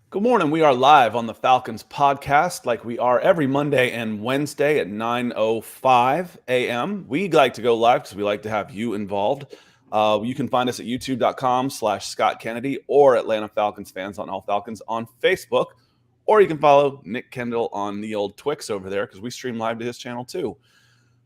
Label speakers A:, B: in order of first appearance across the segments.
A: Good morning. We are live on the Falcons Podcast like we are every Monday and Wednesday at 9:05 a.m. We like to go live because we like to have you involved. You can find us at youtube.com/Scott Kennedy or Atlanta Falcons fans on All Falcons on Facebook, or you can follow Nick Kendall on the old Twix over there because we stream live to his channel too.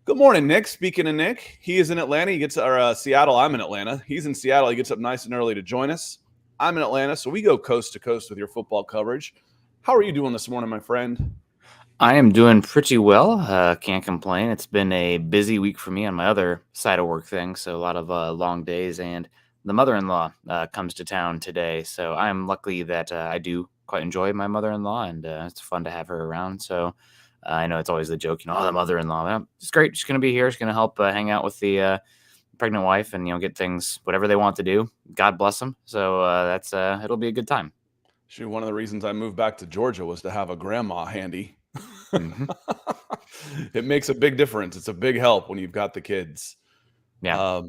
A: Good morning, Nick. Speaking of Nick, he is in Atlanta. He gets Seattle. I'm in Atlanta. He's in Seattle. He gets up nice and early to join us. I'm in Atlanta, so we go coast to coast with your football coverage. How are you doing this morning, my friend?
B: I am doing pretty well. Can't complain. It's been a busy week for me on my other side of work thing, so a lot of long days. And the mother-in-law comes to town today, so I'm lucky that I do quite enjoy my mother-in-law, and it's fun to have her around. So I know it's always the joke, oh, the mother-in-law. Well, it's great. She's going to be here. She's going to help hang out with the pregnant wife and get things whatever they want to do. God bless them. So that's it'll be a good time.
A: Shoot, one of the reasons I moved back to Georgia was to have a grandma handy.
B: Mm-hmm.
A: It makes a big difference. It's a big help when you've got the kids.
B: Yeah.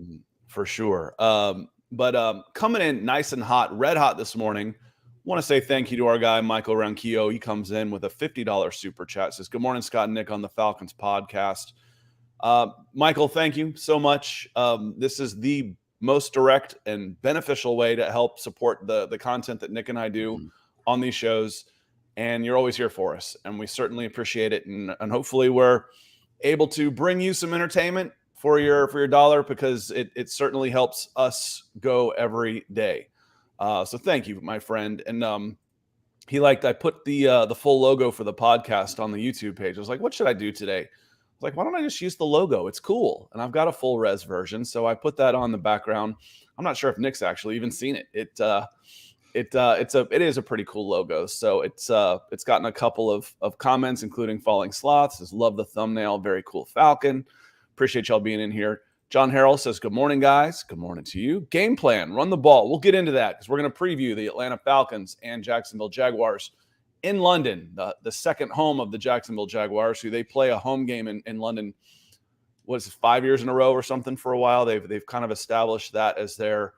A: For sure. But coming in nice and hot, red hot this morning. Want to say thank you to our guy, Michael Ronquillo. He comes in with a $50 super chat. Says, good morning, Scott and Nick on the Falcons podcast. Michael, thank you so much. This is the most direct and beneficial way to help support the content that Nick and I do on these shows. And you're always here for us. And we certainly appreciate it. And hopefully we're able to bring you some entertainment for your dollar, because it certainly helps us go every day. So thank you, my friend. And I put the full logo for the podcast on the YouTube page. I was like, what should I do today? Like, why don't I just use the logo? It's cool. And I've got a full res version. So I put that on the background. I'm not sure if Nick's actually even seen it. It is a pretty cool logo. So it's gotten a couple of comments, including Falling Sloths. Says, love the thumbnail. Very cool Falcon. Appreciate y'all being in here. John Harrell says, good morning, guys. Good morning to you. Game plan, run the ball. We'll get into that because we're going to preview the Atlanta Falcons and Jacksonville Jaguars in London, the second home of the Jacksonville Jaguars, who they play a home game in London, what is it, 5 years in a row or something for a while. They've kind of established that as their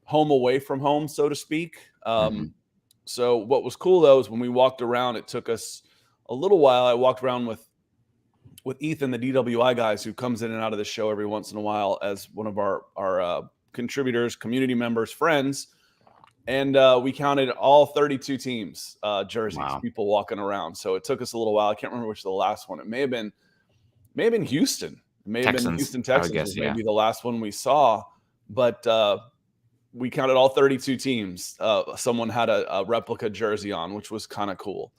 A: home away from home, so to speak. So what was cool, though, is when we walked around, it took us a little while. I walked around with Ethan, the DWI guys, who comes in and out of the show every once in a while as one of our contributors, community members, friends. And we counted all 32 teams, jerseys, wow, people walking around. So it took us a little while. I can't remember which the last one. It may have been Houston. It may have been Houston Texans. Guess, yeah. Maybe the last one we saw. But we counted all 32 teams. Someone had a replica jersey on, which was kind of cool.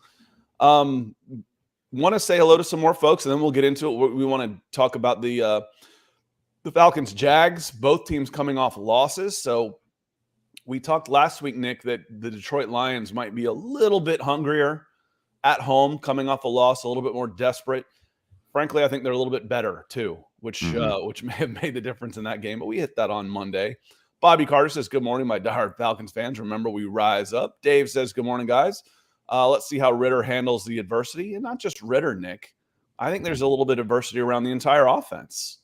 A: Want to say hello to some more folks, and then we'll get into it. We want to talk about the Falcons Jags, both teams coming off losses. So we talked last week, Nick, that the Detroit Lions might be a little bit hungrier at home, coming off a loss, a little bit more desperate. Frankly, I think they're a little bit better too, which may have made the difference in that game. But we hit that on Monday. Bobby Carter says, good morning, my diehard Falcons fans. Remember, we rise up. Dave says, good morning, guys. Let's see how Ritter handles the adversity. And not just Ritter, Nick. I think there's a little bit of adversity around the entire offense.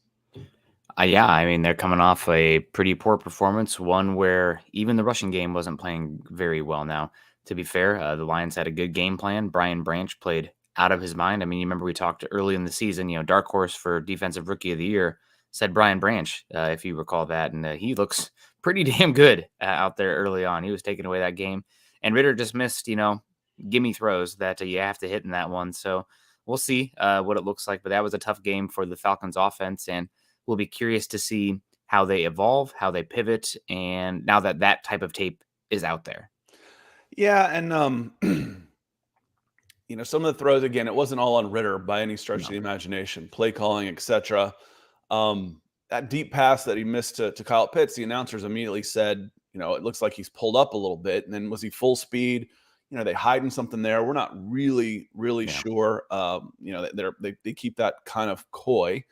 B: Yeah, I mean, they're coming off a pretty poor performance, one where even the rushing game wasn't playing very well. Now, to be fair, the Lions had a good game plan. Brian Branch played out of his mind. I mean, you remember we talked early in the season, dark horse for Defensive Rookie of the Year said Brian Branch, if you recall that. And he looks pretty damn good out there early on. He was taking away that game. And Ritter just missed, gimme throws that you have to hit in that one. So we'll see what it looks like. But that was a tough game for the Falcons offense. And we'll be curious to see how they evolve, how they pivot, and now that type of tape is out there.
A: Yeah, and some of the throws, again, it wasn't all on Ritter by any stretch of the imagination, play calling, etc. That deep pass that he missed to Kyle Pitts, the announcers immediately said, it looks like he's pulled up a little bit. And then was he full speed? They hiding something there. We're not really sure. They keep that kind of coy.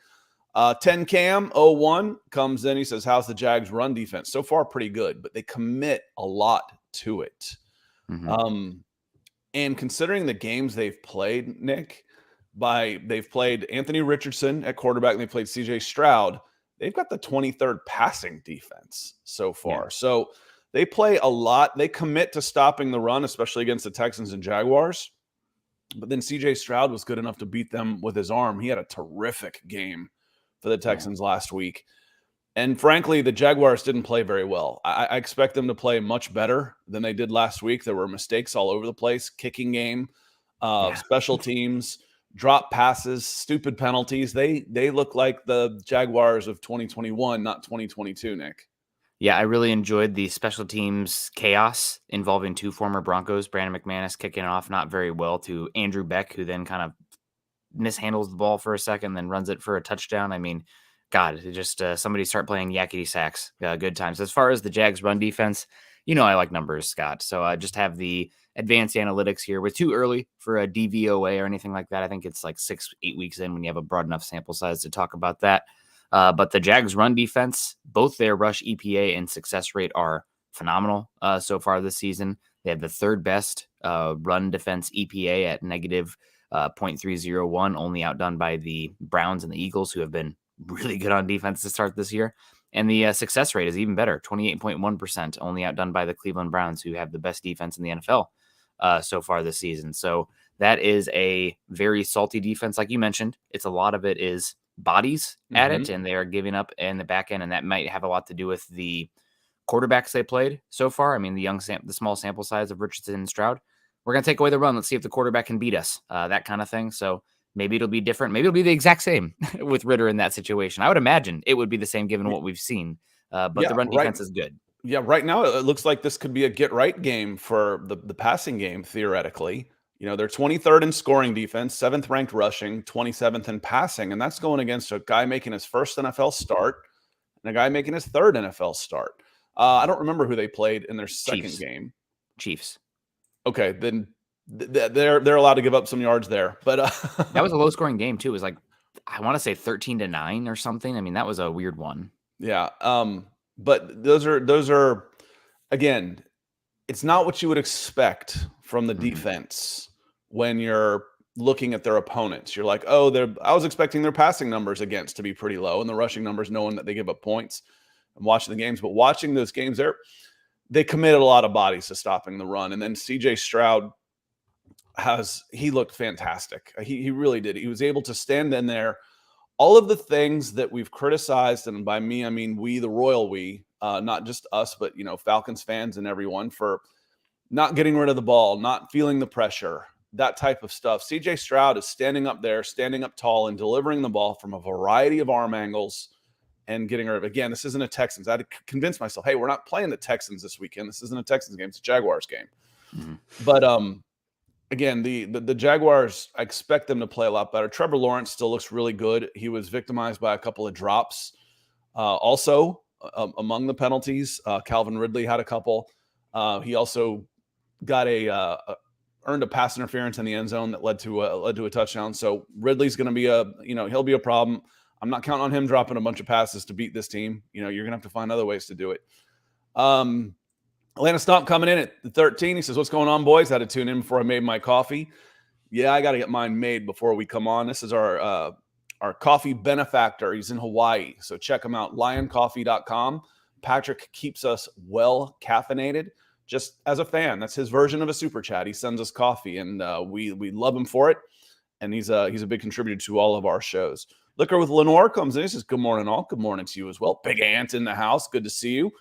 A: 10 Cam 01 comes in. He says, how's the Jags run defense? So far, pretty good, but they commit a lot to it. And considering the games they've played, Nick, they've played Anthony Richardson at quarterback and they played CJ Stroud. They've got the 23rd passing defense so far. Yeah. So They play a lot. They commit to stopping the run, especially against the Texans and Jaguars. But then C.J. Stroud was good enough to beat them with his arm. He had a terrific game for the Texans last week. And frankly, the Jaguars didn't play very well. I expect them to play much better than they did last week. There were mistakes all over the place, kicking game, special teams, drop passes, stupid penalties. They look like the Jaguars of 2021, not 2022, Nick.
B: Yeah, I really enjoyed the special teams chaos involving two former Broncos, Brandon McManus kicking it off not very well to Andrew Beck, who then kind of mishandles the ball for a second, then runs it for a touchdown. I mean, God, just somebody start playing yakety sax. Good times. As far as the Jags run defense, I like numbers, Scott. So I just have the advanced analytics here. We're too early for a DVOA or anything like that. I think it's like 6-8 weeks in when you have a broad enough sample size to talk about that. But the Jags run defense, both their rush EPA and success rate are phenomenal so far this season. They have the third best run defense EPA at negative 0.301, only outdone by the Browns and the Eagles, who have been really good on defense to start this year. And the success rate is even better, 28.1%, only outdone by the Cleveland Browns, who have the best defense in the NFL so far this season. So that is a very salty defense. Like you mentioned, it's a lot of it is bodies at it, and they are giving up in the back end, and that might have a lot to do with the quarterbacks they played so far. I mean, the small sample size of Richardson and Stroud. We're going to take away the run. Let's see if the quarterback can beat us, that kind of thing. So maybe it'll be different. Maybe it'll be the exact same with Ritter in that situation. I would imagine it would be the same given what we've seen, but the run defense is good.
A: Yeah, right now it looks like this could be a get-right game for the passing game, theoretically. They're 23rd in scoring defense, 7th ranked rushing, 27th in passing, and that's going against a guy making his first NFL start and a guy making his third NFL start. I don't remember who they played in their second game.
B: Chiefs.
A: Okay, then they're allowed to give up some yards there, but
B: that was a low-scoring game too. It was like, I want to say 13-9 or something. I mean, that was a weird one.
A: Yeah, but those are again, it's not what you would expect from the defense when you're looking at their opponents. You're like, I was expecting their passing numbers against to be pretty low and the rushing numbers, knowing that they give up points and watching the games. But watching those games, they committed a lot of bodies to stopping the run. And then C.J. Stroud he looked fantastic. He really did. He was able to stand in there. All of the things that we've criticized, and by me, I mean we, the royal we, not just us, but Falcons fans and everyone, for not getting rid of the ball, not feeling the pressure, that type of stuff. C.J. Stroud is standing up there, standing up tall and delivering the ball from a variety of arm angles and getting rid of it. Again, this isn't a Texans. I had to convince myself, hey, we're not playing the Texans this weekend. This isn't a Texans game. It's a Jaguars game. But again, the Jaguars, I expect them to play a lot better. Trevor Lawrence still looks really good. He was victimized by a couple of drops. Also, among the penalties, Calvin Ridley had a couple. He also got earned a pass interference in the end zone that led to a touchdown. So Ridley's going to be he'll be a problem. I'm not counting on him dropping a bunch of passes to beat this team. You're going to have to find other ways to do it. Atlanta Stomp coming in at 13. He says, what's going on, boys? I had to tune in before I made my coffee. Yeah, I got to get mine made before we come on. This is our coffee benefactor. He's in Hawaii. So check him out, lioncoffee.com. Patrick keeps us well caffeinated. Just as a fan, that's his version of a super chat. He sends us coffee, and we love him for it. And he's a big contributor to all of our shows. Liquor with Lenore comes in. He says, good morning, all. Good morning to you as well. Big Ant in the house. Good to see you.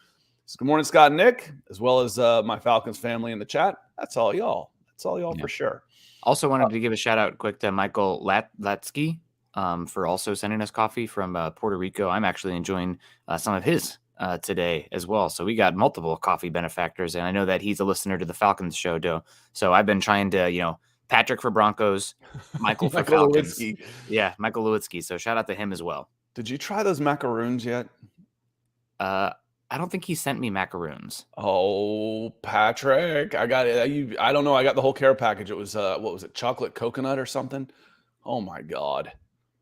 A: Says, good morning, Scott and Nick, as well as my Falcons family in the chat. That's all y'all. For sure.
B: Also wanted to give a shout out quick to Michael Latsky for also sending us coffee from Puerto Rico. I'm actually enjoying some of his today as well. So we got multiple coffee benefactors, and I know that he's a listener to the Falcons show, Joe. So I've been trying to, Patrick for Broncos, Michael for Falcons. Lewitsky. Yeah, Michael Lewitsky. So shout out to him as well.
A: Did you try those macaroons yet?
B: I don't think he sent me macaroons.
A: Oh, Patrick, I got it. I don't know. I got the whole care package. It was what was it? Chocolate coconut or something? Oh my God,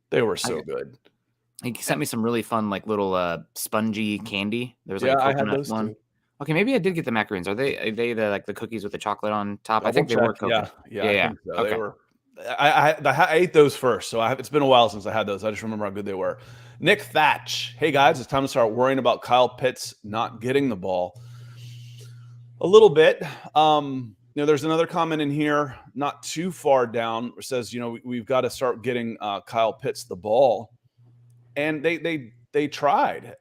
A: they were so good.
B: He sent me some really fun, like little spongy candy. There was like a
A: I had
B: coconut
A: those
B: one.
A: too.
B: Okay, maybe I did get the macaroons. Are they the cookies with the chocolate on top? I think they were coconut.
A: Yeah. I think so.
B: Okay.
A: They were. I ate those first, so it's been a while since I had those. I just remember how good they were. Nick Thatch, hey guys, it's time to start worrying about Kyle Pitts not getting the ball. A little bit. There's another comment in here, not too far down, where it says, we've got to start getting Kyle Pitts the ball, and they tried.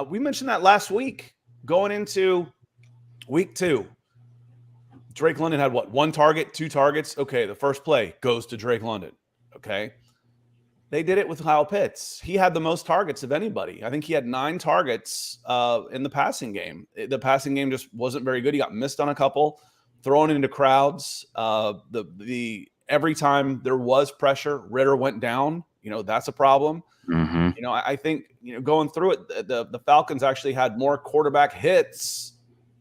A: We mentioned that last week, going into week 2. Drake London had what? 1 target, 2 targets. Okay, the first play goes to Drake London. Okay. They did it with Kyle Pitts. He had the most targets of anybody. I think he had 9 targets in the passing game. The passing game just wasn't very good. He got missed on a couple, thrown into crowds. Every time there was pressure, Ritter went down. That's a problem.
B: Mm-hmm.
A: I think going through it, the Falcons actually had more quarterback hits,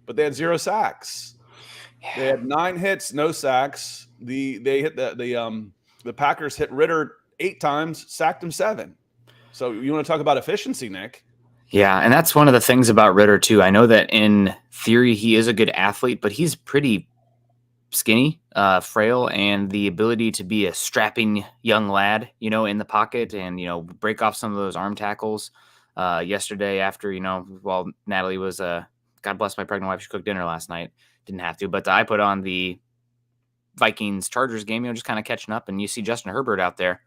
A: but they had 0 sacks. They had 9 hits, no sacks. The Packers hit Ritter 8 times, sacked him 7. So you want to talk about efficiency, Nick?
B: Yeah, and that's one of the things about Ritter too. I know that in theory he is a good athlete, but he's pretty skinny, frail, and the ability to be a strapping young lad, in the pocket and, break off some of those arm tackles. Yesterday after, while Natalie was, God bless my pregnant wife, she cooked dinner last night. Didn't have to, but I put on the Vikings-Chargers game, just kind of catching up, and you see Justin Herbert out there.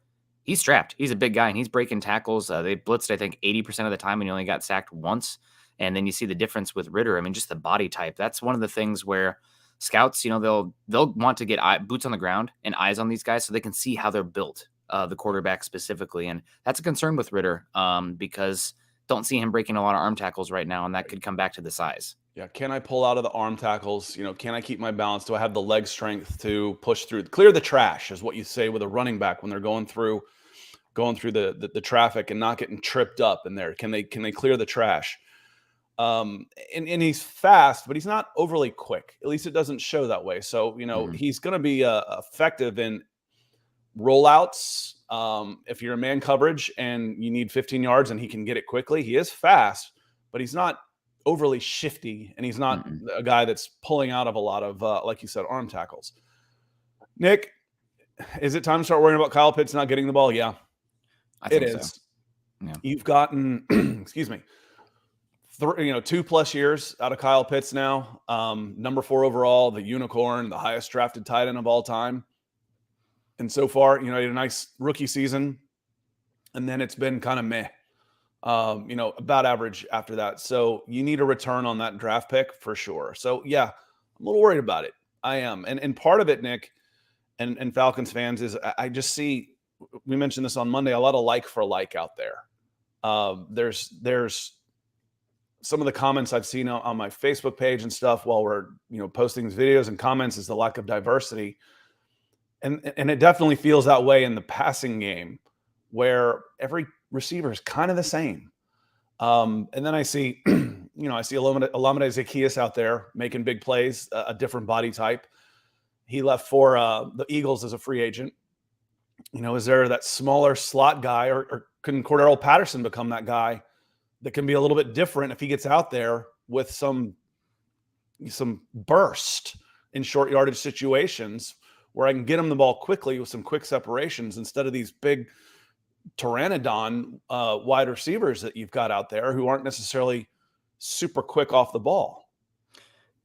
B: He's strapped. He's a big guy, and he's breaking tackles. They blitzed, I think, 80% of the time, and he only got sacked once. And then you see the difference with Ritter. I mean, just the body type. That's one of the things where scouts, they'll want to get boots on the ground and eyes on these guys so they can see how they're built, the quarterback specifically. And that's a concern with Ritter because don't see him breaking a lot of arm tackles right now, and that could come back to the size.
A: Yeah, can I pull out of the arm tackles? Can I keep my balance? Do I have the leg strength to push through? Clear the trash is what you say with a running back when they're going through the traffic and not getting tripped up in there. Can they clear the trash? And he's fast, but he's not overly quick. At least it doesn't show that way. So, he's going to be effective in rollouts. If you're in man coverage and you need 15 yards and he can get it quickly, he is fast, but he's not overly shifty, and he's not a guy that's pulling out of a lot of, like you said, arm tackles. Nick, is it time to start worrying about Kyle Pitts not getting the ball? Yeah,
B: I think
A: it is.
B: So. Yeah.
A: You've gotten, 2+ years out of Kyle Pitts now. Number 4 overall, the unicorn, the highest drafted tight end of all time. And so far, he had a nice rookie season, and then it's been kind of meh. About average after that. So you need a return on that draft pick for sure. So yeah, I'm a little worried about it. I am. And part of it, Nick, and Falcons fans, is I just see, we mentioned this on Monday, a lot of like for like out there. There's some of the comments I've seen on my Facebook page and stuff while we're, posting these videos and comments is the lack of diversity. And it definitely feels that way in the passing game where every receiver is kind of the same. And then I see, I see Olamide Zaccheaus out there making big plays, a different body type. He left for the Eagles as a free agent. Is there that smaller slot guy, or can Cordero Patterson become that guy that can be a little bit different if he gets out there with some burst in short yardage situations where I can get him the ball quickly with some quick separations instead of these big pteranodon wide receivers that you've got out there who aren't necessarily super quick off the ball.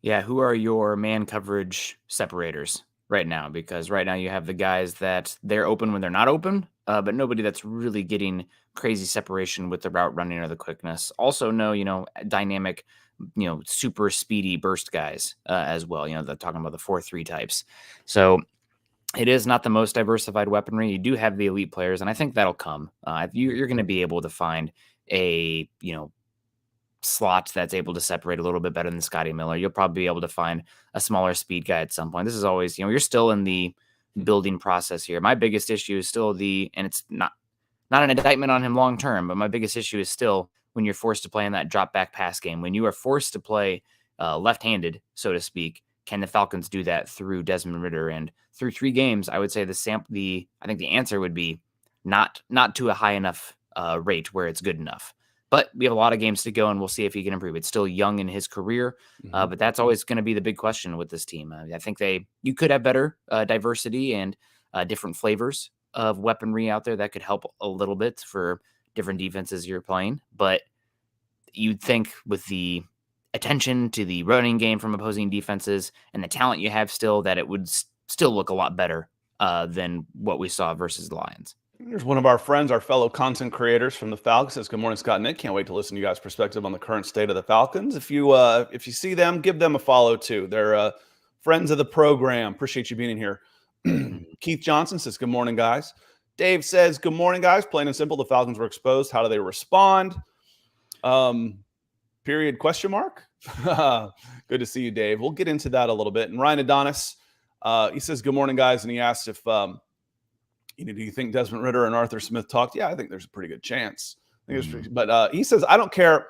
B: Yeah, who are your man coverage separators right now? Because right now you have the guys that they're open when they're not open, but nobody that's really getting crazy separation with the route running or the quickness. Also no, dynamic, super speedy burst guys as well. They're talking about the 4-3 types. So it is not the most diversified weaponry. You do have the elite players, and I think that'll come. You're going to be able to find a, slot that's able to separate a little bit better than Scotty Miller. You'll probably be able to find a smaller speed guy at some point. This is always, you're still in the building process here. My biggest issue is still and it's not an indictment on him long term, but my biggest issue is still when you're forced to play in that drop back pass game, when you are forced to play left-handed, so to speak. Can the Falcons do that through Desmond Ritter? And through 3 games, I would say I think the answer would be not to a high enough rate where it's good enough. But we have a lot of games to go, and we'll see if he can improve. It's still young in his career, but that's always going to be the big question with this team. I think you could have better diversity and different flavors of weaponry out there that could help a little bit for different defenses you're playing. But you'd think with the attention to the running game from opposing defenses and the talent you have still, that it would still look a lot better than what we saw versus the Lions.
A: Here's one of our friends, our fellow content creators from the Falcons. Says, "Good morning, Scott and Nick. Can't wait to listen to you guys' perspective on the current state of the Falcons. If you see them, give them a follow too. They're friends of the program. Appreciate you being in here." Keith Johnson says, "Good morning, guys." Dave says, "Good morning, guys. Plain and simple, the Falcons were exposed. How do they respond?" Period, question mark. Good to see you, Dave. We'll get into that a little bit. And Ryan Adonis, he says, "Good morning, guys." And he asked if, do you think Desmond Ridder and Arthur Smith talked? Yeah, I think there's a pretty good chance. But he says, "I don't care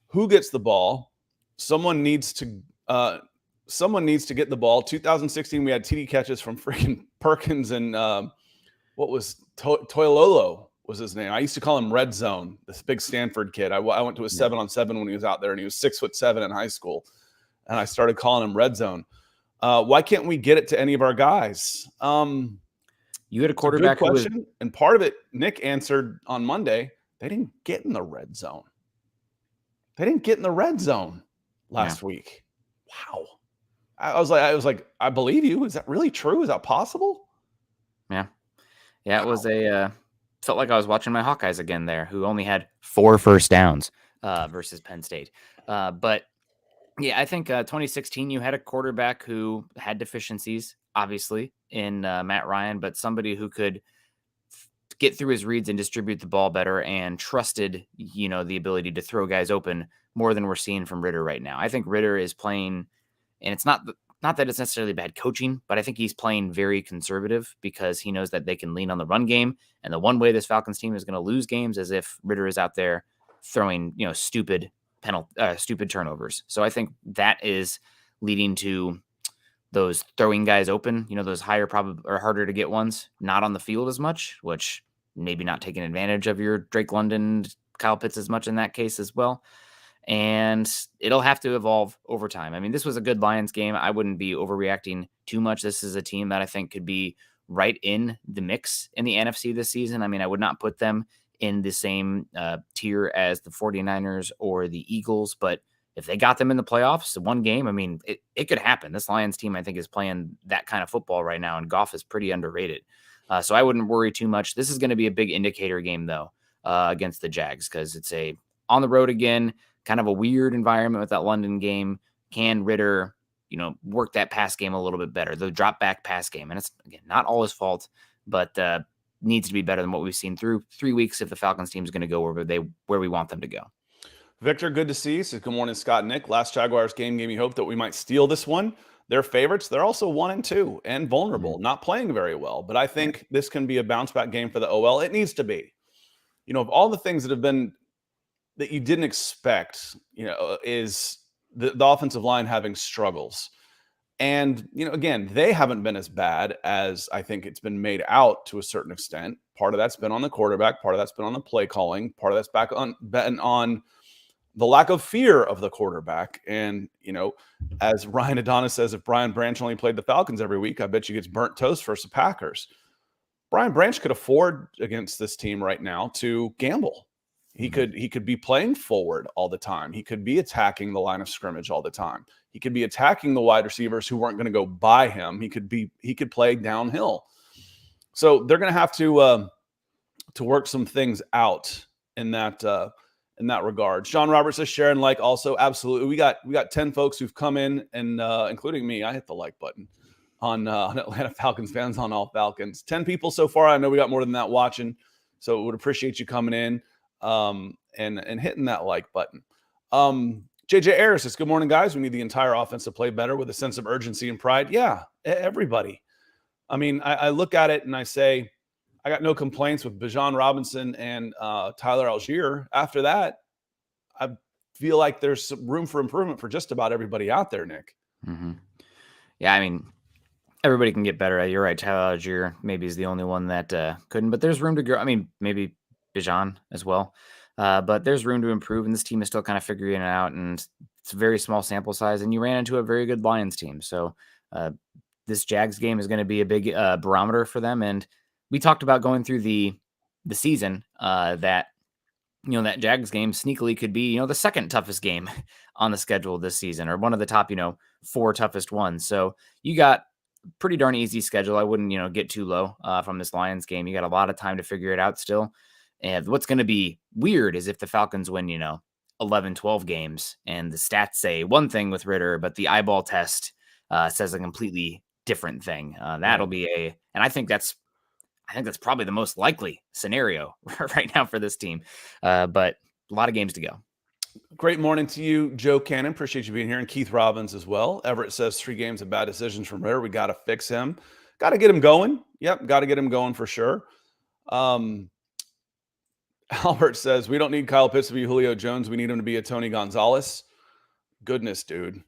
A: who gets the ball. Someone needs to get the ball." 2016, we had TD catches from freaking Perkins and what was Toilolo was his name. I used to call him Red Zone, this big Stanford kid. I went to a 7-on-7 when he was out there, and he was 6'7" in high school. And I started calling him Red Zone. Why can't we get it to any of our guys?
B: You had a quarterback
A: question, and part of it, Nick answered on Monday. They didn't get in the red zone. Last week. Wow. I was like, I believe you. Is that really true? Is that possible?
B: Yeah. Yeah, it was felt like I was watching my Hawkeyes again there, who only had 4 first downs versus Penn State. But yeah, I think 2016, you had a quarterback who had deficiencies, obviously, in Matt Ryan, but somebody who could get through his reads and distribute the ball better and trusted, the ability to throw guys open more than we're seeing from Ridder right now. I think Ridder is playing, and it's not that it's necessarily bad coaching, but I think he's playing very conservative because he knows that they can lean on the run game. And the one way this Falcons team is going to lose games is if Ridder is out there throwing, stupid turnovers. So I think that is leading to those throwing guys open, those higher or harder to get ones, not on the field as much, which maybe not taking advantage of your Drake London, Kyle Pitts as much in that case as well. And it'll have to evolve over time. I mean, this was a good Lions game. I wouldn't be overreacting too much. This is a team that I think could be right in the mix in the NFC this season. I mean, I would not put them in the same tier as the 49ers or the Eagles, but if they got them in the playoffs, one game, I mean, it could happen. This Lions team, I think, is playing that kind of football right now, and Goff is pretty underrated. So I wouldn't worry too much. This is going to be a big indicator game, though, against the Jags, because it's on the road again, kind of a weird environment with that London game. Can Ridder, work that pass game a little bit better, the drop back pass game? And it's, again, not all his fault, but needs to be better than what we've seen through 3 weeks if the Falcons team is going to go where we want them to go.
A: Victor, good to see you. Says, "Good morning, Scott and Nick. Last Jaguars game gave me hope that we might steal this one. They're favorites. They're also 1-2 and vulnerable, not playing very well. But I think this can be a bounce back game for the OL. It needs to be. Of all the things that have been that you didn't expect, is the offensive line having struggles. And, again, they haven't been as bad as I think it's been made out to a certain extent. Part of that's been on the quarterback. Part of that's been on the play calling. Part of that's been on the lack of fear of the quarterback. And, as Ryan Adonis says, if Brian Branch only played the Falcons every week, I bet you gets burnt toast versus the Packers. Brian Branch could afford against this team right now to gamble. He could be playing forward all the time. He could be attacking the line of scrimmage all the time. He could be attacking the wide receivers who weren't going to go by him. He could play downhill. So they're going to have to work some things out in that regard. Sean Roberts says, "Sharon, like, also absolutely." We got 10 folks who've come in, and including me. I hit the like button on Atlanta Falcons fans on All Falcons. 10 people so far. I know we got more than that watching, so would appreciate you coming in and hitting that like button. JJ Ayers says, "Good morning, guys. We need the entire offense to play better with a sense of urgency and pride." Yeah, everybody. I mean, I look at it and I say, I got no complaints with Bijan Robinson and Tyler Algier. After that, I feel like there's some room for improvement for just about everybody out there, Nick.
B: Mm-hmm. Yeah, I mean, everybody can get better. You're right. Tyler Algier maybe is the only one that couldn't, but there's room to grow. I mean, maybe Bijan as well. But there's room to improve, and this team is still kind of figuring it out, and it's a very small sample size, and you ran into a very good Lions team. So this Jags game is going to be a big barometer for them. And we talked about going through the season that that Jags game sneakily could be, the second toughest game on the schedule this season, or one of the top, 4 toughest ones. So you got pretty darn easy schedule. I wouldn't, get too low from this Lions game. You got a lot of time to figure it out still. And what's going to be weird is if the Falcons win, 11, 12 games and the stats say one thing with Ritter, but the eyeball test says a completely different thing. That'll be and I think that's probably the most likely scenario right now for this team. But a lot of games to go.
A: Great morning to you, Joe Cannon. Appreciate you being here. And Keith Robbins as well. Everett says 3 games of bad decisions from Ritter. We got to fix him. Got to get him going. Yep, got to get him going for sure. Albert says, we don't need Kyle Pitts to be Julio Jones. We need him to be a Tony Gonzalez. Goodness, dude.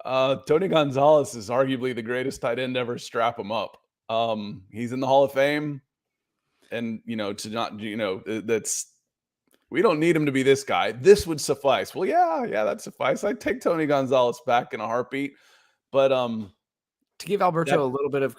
A: Tony Gonzalez is arguably the greatest tight end ever. Strap him up. He's in the Hall of Fame. And, that's, we don't need him to be this guy. This would suffice. Well, yeah, that'd suffice. I'd take Tony Gonzalez back in a heartbeat. But
B: to give Alberto a little bit of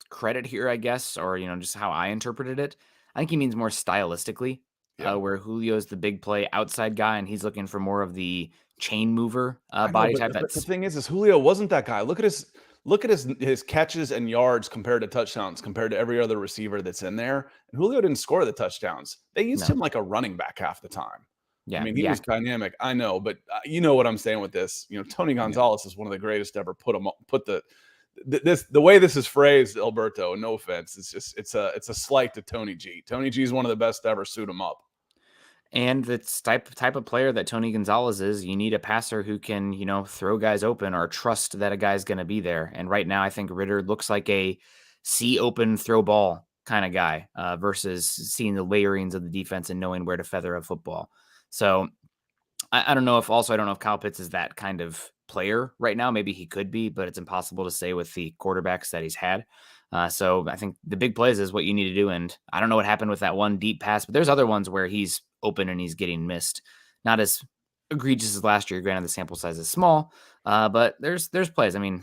B: credit here, I guess, or, just how I interpreted it, I think he means more stylistically, where Julio's the big play outside guy, and he's looking for more of the chain mover body type.
A: But the thing is Julio wasn't that guy. Look at his catches and yards compared to touchdowns compared to every other receiver that's in there. And Julio didn't score the touchdowns. They used him like a running back half the time. Yeah, I mean, he was dynamic. I know, but you know what I'm saying with this. Tony Gonzalez is one of the greatest to ever put the way this is phrased, Alberto. No offense, it's a slight to Tony G. Tony G is one of the best to ever suit him up.
B: And the type of player that Tony Gonzalez is, you need a passer who can, throw guys open or trust that a guy's going to be there. And right now, I think Ritter looks like a see open, throw ball kind of guy versus seeing the layerings of the defense and knowing where to feather a football. So I don't know if Kyle Pitts is that kind of player right now. Maybe he could be, but it's impossible to say with the quarterbacks that he's had. So I think the big plays is what you need to do. And I don't know what happened with that one deep pass, but there's other ones where he's open and he's getting missed. Not as egregious as last year. Granted, the sample size is small, but there's plays. I mean,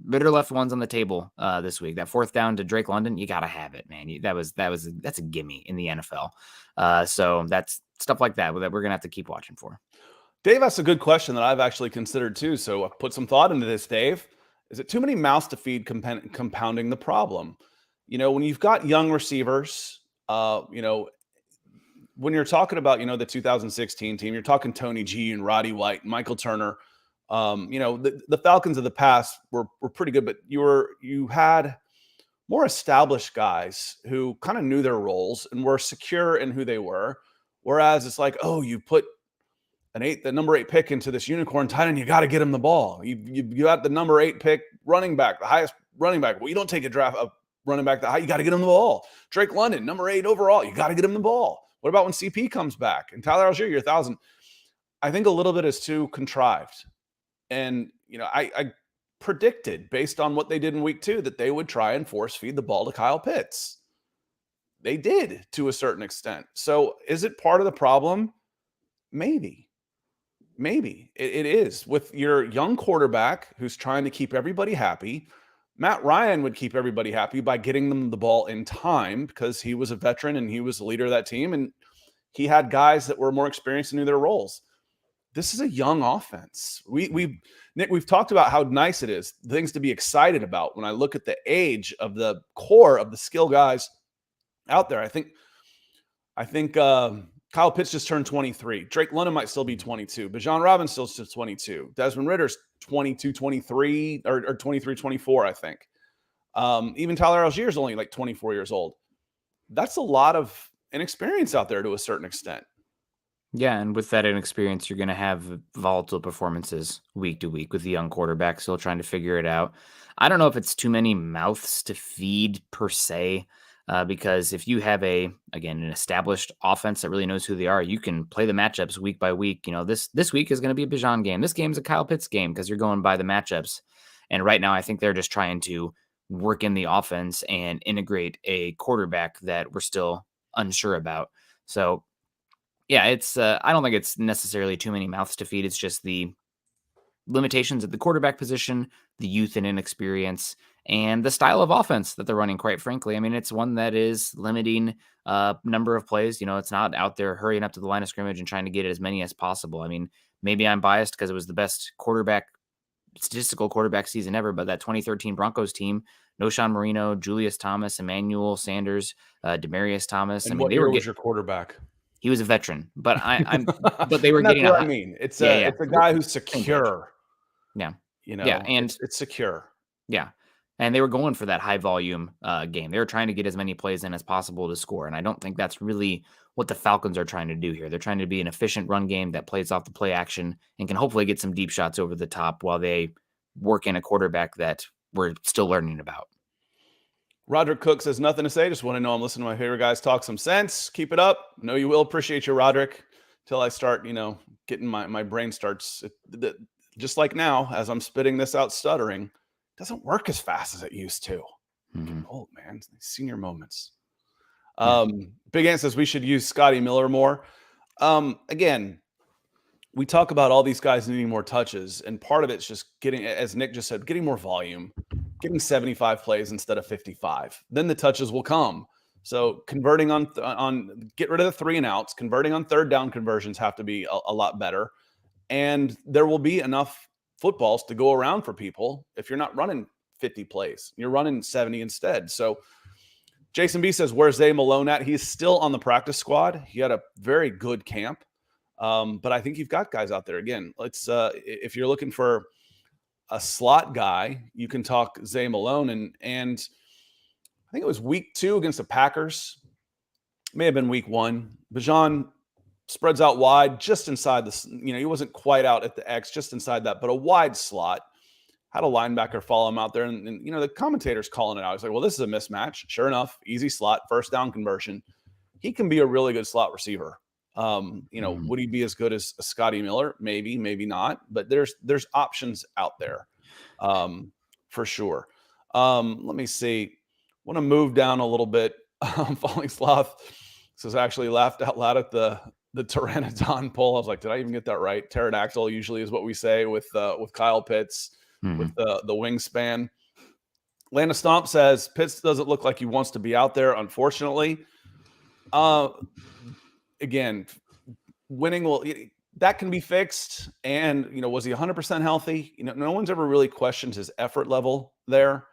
B: Ritter left ones on the table this week. That 4th down to Drake London, you got to have it, man. That's a gimme in the NFL. So that's stuff like that we're going to have to keep watching for.
A: Dave asked a good question that I've actually considered too. So I put some thought into this, Dave. Is it too many mouths to feed compounding the problem? When you've got young receivers, when you're talking about, the 2016 team, you're talking Tony G and Roddy White, and Michael Turner. The Falcons of the past were pretty good, but you had more established guys who kind of knew their roles and were secure in who they were. Whereas it's like, oh, you put the number 8 pick into this unicorn tight end, you got to get him the ball. You got the number 8 pick running back, the highest running back. Well, you don't take a draft of running back that high. You got to get him the ball. Drake London, number 8 overall. You got to get him the ball. What about when CP comes back and Tyler Algier, you're 1,000? I think a little bit is too contrived. And, I predicted based on what they did in week 2 that they would try and force feed the ball to Kyle Pitts. They did to a certain extent. So is it part of the problem? Maybe it is with your young quarterback who's trying to keep everybody happy. Matt Ryan would keep everybody happy by getting them the ball in time because he was a veteran and he was the leader of that team. And he had guys that were more experienced and knew their roles. This is a young offense. Nick, we've talked about how nice it is, things to be excited about. When I look at the age of the core of the skill guys out there, I think Kyle Pitts just turned 23. Drake London might still be 22. Bijan Robinson still 22. Desmond Ritter's 22, 23, or 23, 24, I think. Even Tyler Algier is only like 24 years old. That's a lot of inexperience out there to a certain extent.
B: Yeah, and with that inexperience, you're going to have volatile performances week to week with the young quarterback still trying to figure it out. I don't know if it's too many mouths to feed per se. Because if you have an established offense that really knows who they are, you can play the matchups week by week. This week is going to be a Bijan game. This game is a Kyle Pitts game because you're going by the matchups. And right now, I think they're just trying to work in the offense and integrate a quarterback that we're still unsure about. So, yeah, it's I don't think it's necessarily too many mouths to feed. It's just the limitations at the quarterback position, the youth and inexperience, and the style of offense that they're running, quite frankly. I mean, it's one that is limiting number of plays. It's not out there hurrying up to the line of scrimmage and trying to get as many as possible. I mean, maybe I'm biased because it was the best statistical quarterback season ever, but that 2013 Broncos team, no Sean Marino, Julius Thomas, Emmanuel Sanders, Demaryius Thomas.
A: And what year was your quarterback?
B: He was a veteran, but but they were
A: and that's
B: getting
A: what I mean. It's a guy who's secure.
B: Yeah.
A: And it's secure.
B: Yeah. And they were going for that high volume game. They were trying to get as many plays in as possible to score. And I don't think that's really what the Falcons are trying to do here. They're trying to be an efficient run game that plays off the play action and can hopefully get some deep shots over the top while they work in a quarterback that we're still learning about.
A: Roderick Cook says, nothing to say. Just want to know I'm listening to my favorite guys talk some sense. Keep it up. Know you will. Appreciate you, Roderick. Till I start, getting my brain starts, just like now, as I'm spitting this out stuttering, doesn't work as fast as it used to. Old man, senior moments. Big Ant says we should use Scotty Miller more. Again, we talk about all these guys needing more touches, and part of it's just getting, as Nick just said, getting more volume, getting 75 plays instead of 55. Then the touches will come. So converting on get rid of the 3 and outs, converting on third down conversions have to be a lot better. And there will be enough footballs to go around for people if you're not running 50 plays. You're running 70 instead. So Jason B says, where's Zay Malone at? He's still on the practice squad. He had a very good camp. But I think you've got guys out there. Again, let's if you're looking for a slot guy, you can talk Zay Malone. And I think it was week 2 against the Packers. May have been week 1. Bijan spreads out wide just inside this. He wasn't quite out at the X, just inside that, but a wide slot. Had a linebacker follow him out there. And the commentator's calling it out. He's like, well, this is a mismatch. Sure enough, easy slot, first down conversion. He can be a really good slot receiver. Would he be as good as Scotty Miller? Maybe, maybe not. But there's options out there for sure. Let me see. Want to move down a little bit. Falling Sloth says, actually laughed out loud at the Pteranodon poll. I was like, did I even get that right? Pterodactyl usually is what we say with Kyle Pitts, with the wingspan. Lana Stomp says, Pitts doesn't look like he wants to be out there, unfortunately. Again, winning that can be fixed. And, was he 100% healthy? No one's ever really questioned his effort level there.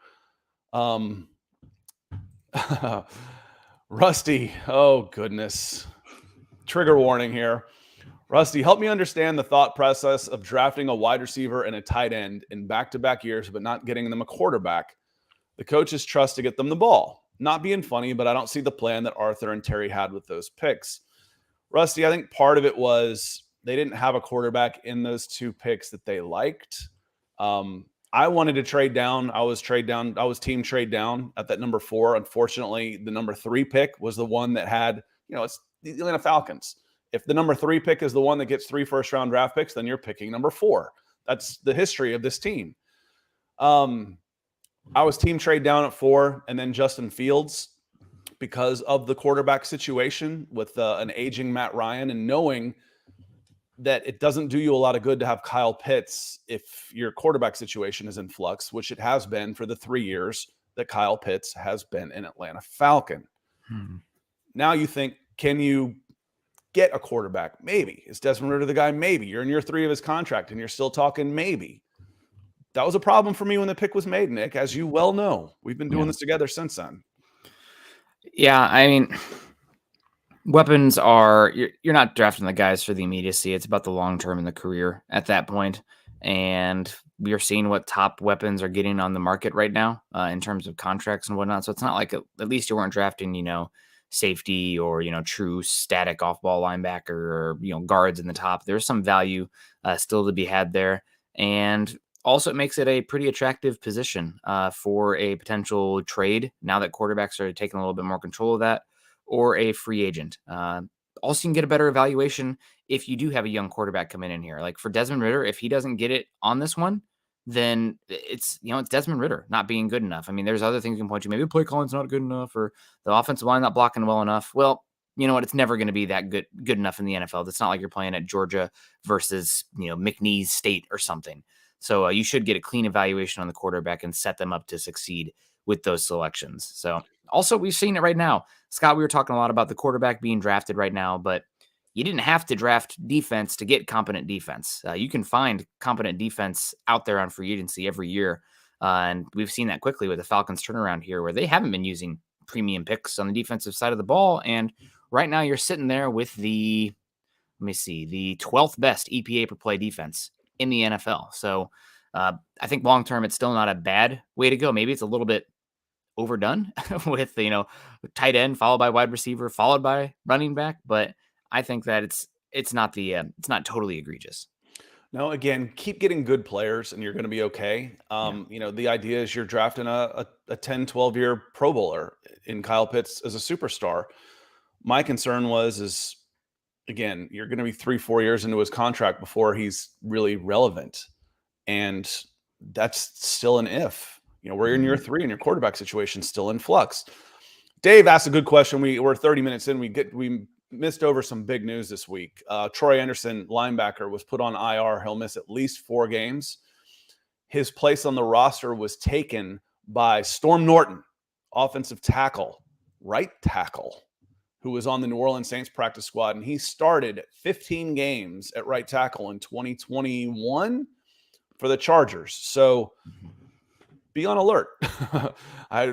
A: Rusty, oh goodness. Trigger warning here. Rusty, help me understand the thought process of drafting a wide receiver and a tight end in back-to-back years, but not getting them a quarterback. The coaches trust to get them the ball. Not being funny, but I don't see the plan that Arthur and Terry had with those picks. Rusty, I think part of it was they didn't have a quarterback in those 2 picks that they liked. I wanted to trade down. I was team trade down at that number 4. Unfortunately, the number 3 pick was the one that had, it's the Atlanta Falcons. If the number 3 pick is the one that gets 3 first-round draft picks, then you're picking number 4. That's the history of this team. I was team trade down at 4, and then Justin Fields, because of the quarterback situation with an aging Matt Ryan, and knowing that it doesn't do you a lot of good to have Kyle Pitts if your quarterback situation is in flux, which it has been for the 3 years that Kyle Pitts has been an Atlanta Falcon. Now you think, can you get a quarterback? Maybe. Is Desmond Ridder the guy? Maybe. You're in year 3 of his contract and you're still talking maybe. That was a problem for me when the pick was made, Nick, as you well know. We've been doing this together since then.
B: Yeah, I mean, weapons are, you're not drafting the guys for the immediacy. It's about the long term in the career at that point. And we are seeing what top weapons are getting on the market right now in terms of contracts and whatnot. So it's not like at least you weren't drafting, safety or, true static off-ball linebacker or, guards in the top. There's some value still to be had there. And also it makes it a pretty attractive position for a potential trade now that quarterbacks are taking a little bit more control of that, or a free agent. Also, you can get a better evaluation if you do have a young quarterback come in here. Like for Desmond Ridder, if he doesn't get it on this one, then it's Desmond Ridder not being good enough. I mean, there's other things you can point to. Maybe play calling's not good enough, or the offensive line not blocking well enough. Well, you know what, it's never going to be that good enough in the NFL. It's not like you're playing at Georgia versus, McNeese State or something. So you should get a clean evaluation on the quarterback and set them up to succeed with those selections. So also, we've seen it right now. Scott, we were talking a lot about the quarterback being drafted right now, but you didn't have to draft defense to get competent defense. You can find competent defense out there on free agency every year. And we've seen that quickly with the Falcons turnaround here, where they haven't been using premium picks on the defensive side of the ball. And right now you're sitting there with the 12th best EPA per play defense in the NFL. So I think long-term, it's still not a bad way to go. Maybe it's a little bit overdone with, tight end followed by wide receiver, followed by running back. But I think that it's not totally egregious.
A: No, again, keep getting good players and you're going to be okay. The idea is you're drafting a 10, 12-year Pro Bowler in Kyle Pitts as a superstar. My concern is again, you're going to be 3-4 years into his contract before he's really relevant. And that's still an if. We're in year 3 and your quarterback situation still in flux. Dave asked a good question. We're 30 minutes in. We missed over some big news this week. Troy Anderson, linebacker, was put on IR. He'll miss at least 4 games. His place on the roster was taken by Storm Norton, offensive tackle, right tackle, who was on the New Orleans Saints practice squad. And he started 15 games at right tackle in 2021 for the Chargers. So be on alert.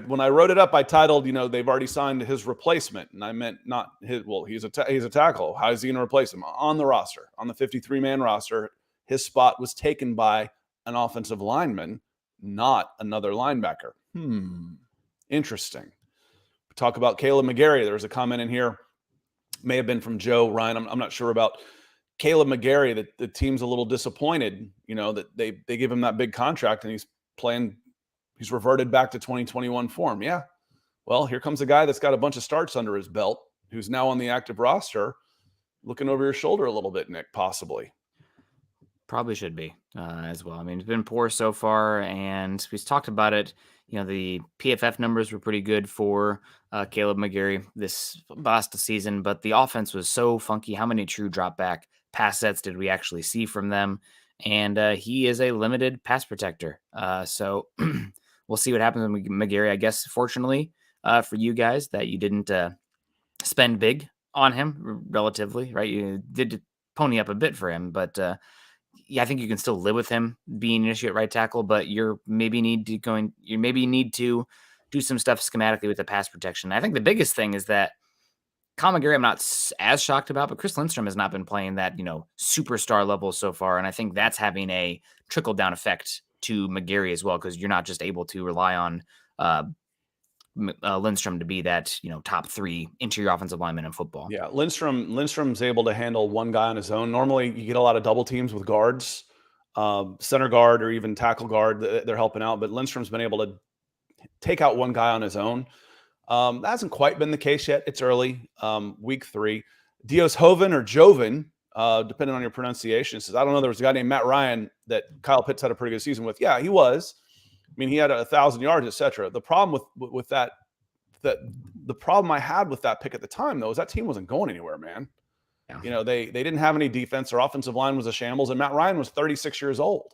A: When I wrote it up, I titled, they've already signed his replacement. And I meant not his, well, he's a tackle. How is he going to replace him? On the roster, on the 53-man roster, his spot was taken by an offensive lineman, not another linebacker. Interesting. We talk about Caleb McGarry. There was a comment in here, may have been from Joe, Ryan. I'm not sure about Caleb McGarry, that the team's a little disappointed, that they give him that big contract and he's reverted back to 2021 form. Yeah. Well, here comes a guy that's got a bunch of starts under his belt, who's now on the active roster, looking over your shoulder a little bit, Nick, possibly.
B: Probably should be as well. I mean, it's been poor so far, and we've talked about it. The PFF numbers were pretty good for Caleb McGarry this last season, but the offense was so funky. How many true drop back pass sets did we actually see from them? And he is a limited pass protector. So we'll see what happens with McGarry. I guess, fortunately for you guys, that you didn't spend big on him relatively, right? You did pony up a bit for him, but I think you can still live with him being an issue at right tackle, but you maybe need to do some stuff schematically with the pass protection. I think the biggest thing is that Kyle McGarry, I'm not as shocked about, but Chris Lindstrom has not been playing that, superstar level so far. And I think that's having a trickle down effect to McGarry as well, because you're not just able to rely on Lindstrom to be that, top 3 interior offensive lineman in football.
A: Yeah. Lindstrom's able to handle one guy on his own. Normally you get a lot of double teams with guards, center guard or even tackle guard. They're helping out, but Lindstrom's been able to take out one guy on his own. That hasn't quite been the case yet. It's early, week 3. Dios Hoven or Joven, depending on your pronunciation, says, I don't know. There was a guy named Matt Ryan that Kyle Pitts had a pretty good season with. Yeah, he was. I mean, he had 1,000 yards, etc. The problem with that the problem I had with that pick at the time, though, is that team wasn't going anywhere, man. Yeah. They didn't have any defense. Their offensive line was a shambles, and Matt Ryan was 36 years old.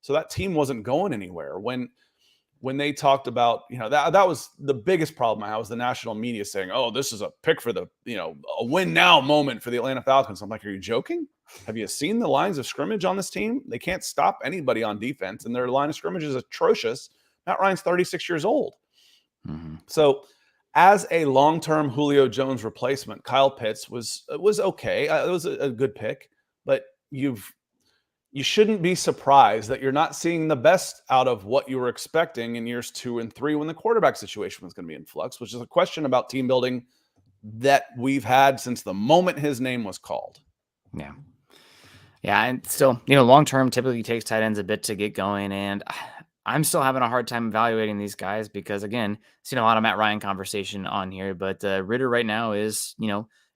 A: So that team wasn't going anywhere. When they talked about, that was the biggest problem I had, was the national media saying, oh, this is a pick for the, a win now moment for the Atlanta Falcons. I'm like, are you joking? Have you seen the lines of scrimmage on this team? They can't stop anybody on defense, and their line of scrimmage is atrocious. Matt Ryan's 36 years old. Mm-hmm. So as a long-term Julio Jones replacement, Kyle Pitts was okay. It was a good pick, but you shouldn't be surprised that you're not seeing the best out of what you were expecting in years 2 and 3 when the quarterback situation was going to be in flux, which is a question about team building that we've had since the moment his name was called.
B: Yeah. Yeah. And still, long-term typically takes tight ends a bit to get going. And I'm still having a hard time evaluating these guys because, again, seen a lot of Matt Ryan conversation on here, but Ritter right now is,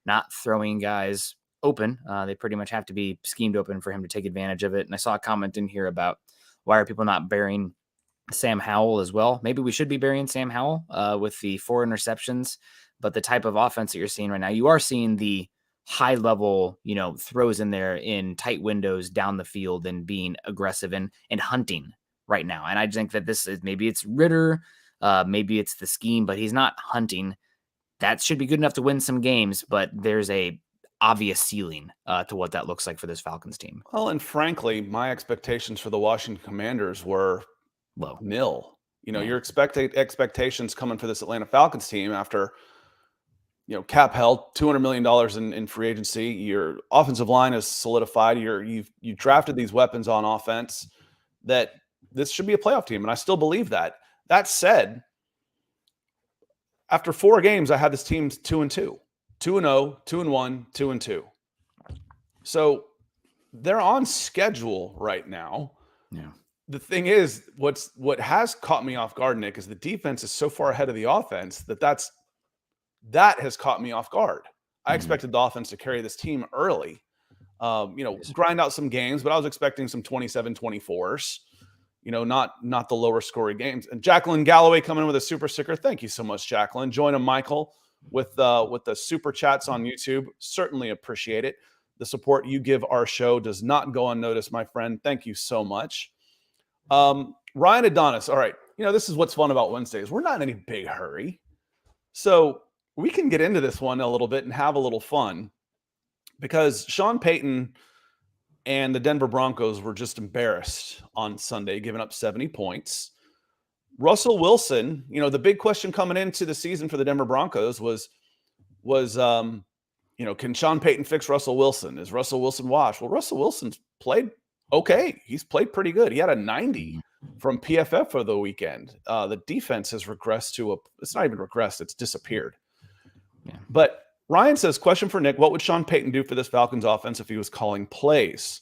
B: not throwing guys open. They pretty much have to be schemed open for him to take advantage of it. And I saw a comment in here about why are people not burying Sam Howell as well? Maybe we should be burying Sam Howell with the 4 interceptions, but the type of offense that you're seeing right now, you are seeing the high level, throws in there in tight windows down the field and being aggressive and hunting right now. And I think that this is, maybe it's Ritter, maybe it's the scheme, but he's not hunting. That should be good enough to win some games, but there's a obvious ceiling to what that looks like for this Falcons team.
A: Well, and frankly, my expectations for the Washington Commanders were
B: low.
A: Nil. Your expectations coming for this Atlanta Falcons team after, cap held $200 million in free agency. Your offensive line is solidified. You've drafted these weapons on offense that this should be a playoff team, and I still believe that. That said, after 4 games, I had this team 2-2, 2-0, 2-1, 2-2. So they're on schedule right now.
B: Yeah.
A: The thing is, what has caught me off guard, Nick, is the defense is so far ahead of the offense that has caught me off guard. I expected the offense to carry this team early, grind out some games, but I was expecting some 27-24s, not the lower scoring games. And Jacqueline Galloway coming in with a super sticker. Thank you so much, Jacqueline. Join Michael with the super chats on YouTube. Certainly appreciate it. The support you give our show does not go unnoticed, my friend. Thank you so much. Ryan Adonis. All right. This is what's fun about Wednesdays. We're not in any big hurry. So we can get into this one a little bit and have a little fun, because Sean Payton and the Denver Broncos were just embarrassed on Sunday, giving up 70 points. Russell Wilson, the big question coming into the season for the Denver Broncos was, can Sean Payton fix Russell Wilson? Is Russell Wilson washed? Well, Russell Wilson's played okay. He's played pretty good. He had a 90 from PFF for the weekend. The defense has regressed it's not even regressed, it's disappeared. Yeah. But Ryan says, question for Nick, what would Sean Payton do for this Falcons offense if he was calling plays?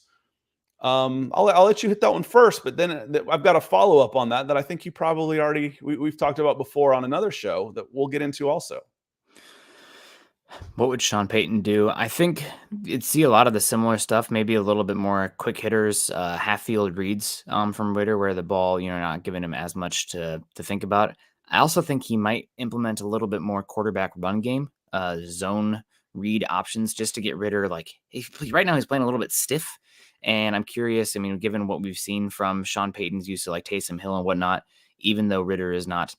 A: I'll let you hit that one first, but then I've got a follow-up on that I think you probably we've talked about before on another show that we'll get into also.
B: What would Sean Payton do? I think you'd see a lot of the similar stuff, maybe a little bit more quick hitters, half-field reads from Ritter, where the ball, not giving him as much to think about. I also think he might implement a little bit more quarterback run game, zone read options, just to get Ritter, right now he's playing a little bit stiff. And I'm curious, given what we've seen from Sean Payton's use of Taysom Hill and whatnot, even though Ritter is not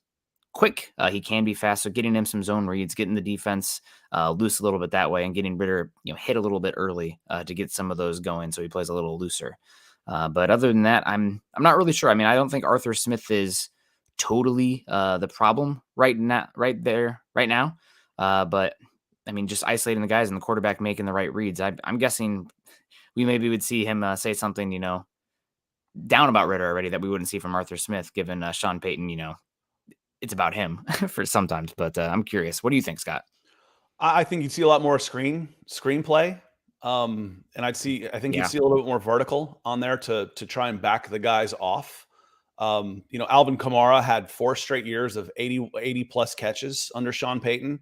B: quick, he can be fast. So getting him some zone reads, getting the defense loose a little bit that way, and getting Ritter, hit a little bit early to get some of those going, so he plays a little looser. But other than that, I'm not really sure. I don't think Arthur Smith is totally the problem right now. But just isolating the guys and the quarterback making the right reads. I'm guessing we maybe would see him say something, down about Ritter already that we wouldn't see from Arthur Smith, given Sean Payton, it's about him for sometimes. But I'm curious. What do you think, Scott?
A: I think you'd see a lot more screenplay. And I think you'd see a little bit more vertical on there to try and back the guys off. Alvin Kamara had 4 straight years of 80 plus catches under Sean Payton.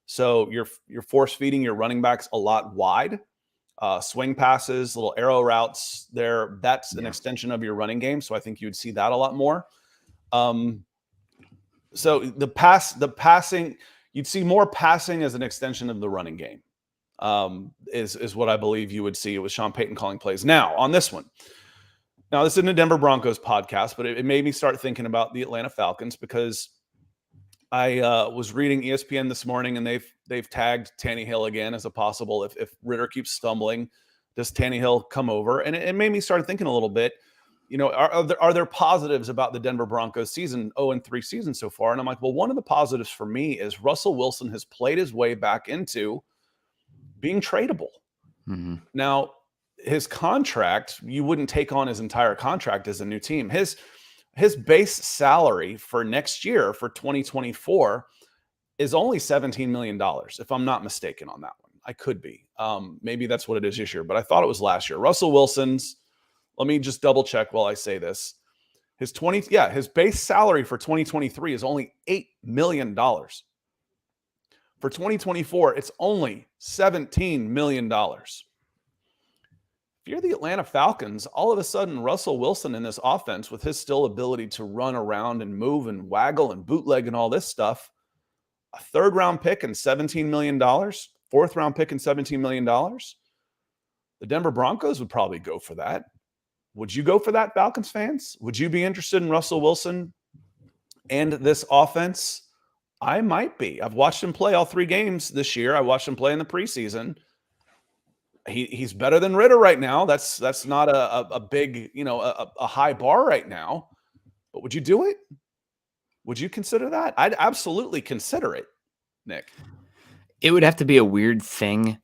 A: So you're force feeding your running backs a lot wide, swing passes, little arrow routes there. That's an extension of your running game. So I think you would see that a lot more. So the passing, you'd see more passing as an extension of the running game, is what I believe you would see with Sean Payton calling plays. Now, on this one, this isn't a Denver Broncos podcast, but it made me start thinking about the Atlanta Falcons, because I was reading ESPN this morning, and they've tagged Tannehill again as a possible, if Ritter keeps stumbling, does Tannehill come over? And it made me start thinking a little bit. Are there positives about the Denver Broncos season, 0-3 season so far? And I'm like, well, one of the positives for me is Russell Wilson has played his way back into being tradable. Mm-hmm. Now, his contract, you wouldn't take on his entire contract as a new team. His base salary for next year, for 2024, is only $17 million, if I'm not mistaken on that one. I could be. Maybe that's what it is this year, but I thought it was last year. Russell Wilson's, let me just double check while I say this. His base salary for 2023 is only $8 million. For 2024, it's only $17 million. If you're the Atlanta Falcons, all of a sudden Russell Wilson in this offense, with his still ability to run around and move and waggle and bootleg and all this stuff, a third round pick and $17 million, fourth round pick and $17 million. The Denver Broncos would probably go for that. Would you go for that, Falcons fans? Would you be interested in Russell Wilson and this offense? I might be. I've watched him play all 3 games this year. I watched him play in the preseason. He's better than Ritter right now. That's not a big, a high bar right now. But would you do it? Would you consider that? I'd absolutely consider it, Nick.
B: It would have to be a weird thing